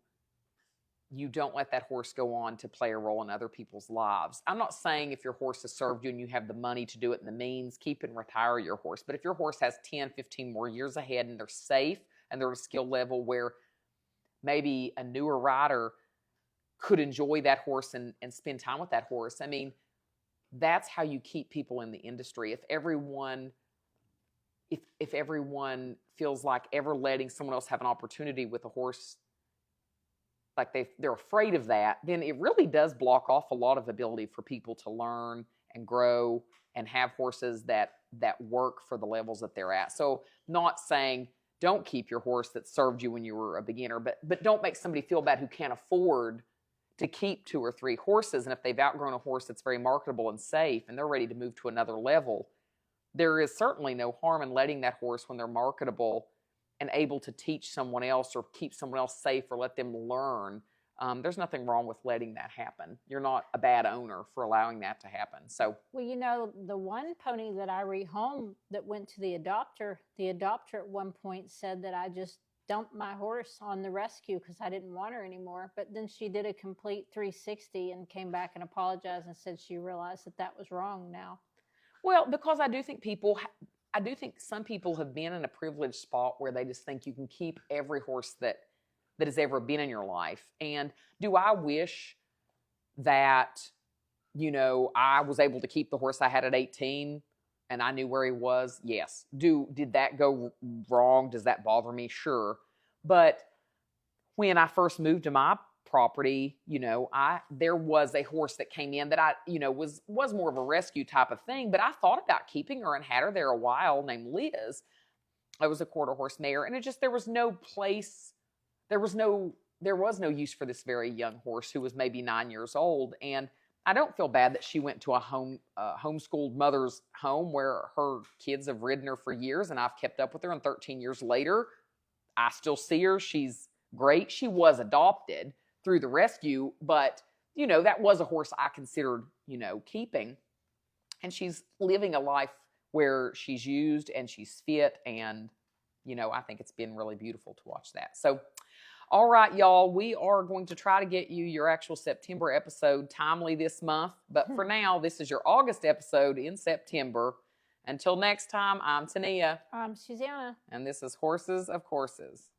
A: don't let that horse go on to play a role in other people's lives? I'm not saying if your horse has served you and you have the money to do it and the means, keep and retire your horse. But if your horse has 10, 15 more years ahead and they're safe and they're at a skill level where maybe a newer rider could enjoy that horse and spend time with that horse, I mean, that's how you keep people in the industry. If everyone feels like ever letting someone else have an opportunity with a horse, like they're afraid of that, then it really does block off a lot of ability for people to learn and grow and have horses that work for the levels that they're at. So not saying don't keep your horse that served you when you were a beginner, but don't make somebody feel bad who can't afford to keep 2 or 3 horses. And if they've outgrown a horse that's very marketable and safe and they're ready to move to another level, there is certainly no harm in letting that horse when they're marketable and able to teach someone else or keep someone else safe or let them learn. There's nothing wrong with letting that happen. You're not a bad owner for allowing that to happen. So,
B: well, you know, the one pony that I rehomed that went to the adopter at one point said that I just dumped my horse on the rescue because I didn't want her anymore. But then she did a complete 360 and came back and apologized and said she realized that was wrong now.
A: Well, because I do think some people have been in a privileged spot where they just think you can keep every horse that has ever been in your life. And do I wish that, you know, I was able to keep the horse I had at 18 and I knew where he was? Yes. Did that go wrong? Does that bother me? Sure. But when I first moved to my property, you know, there was a horse that came in that I, you know, was more of a rescue type of thing, but I thought about keeping her and had her there a while, named Liz. I was a quarter horse mare, and there was no use for this very young horse who was maybe 9 years old. And I don't feel bad that she went to a homeschooled mother's home where her kids have ridden her for years, and I've kept up with her. And 13 years later, I still see her. She's great. She was adopted through the rescue, but, you know, that was a horse I considered, you know, keeping. And she's living a life where she's used and she's fit. And, you know, I think it's been really beautiful to watch that. So, all right, y'all, we are going to try to get you your actual September episode timely this month. But for now, this is your August episode in September. Until next time, I'm Tania.
B: I'm Susanna.
A: And this is Horses of Courses.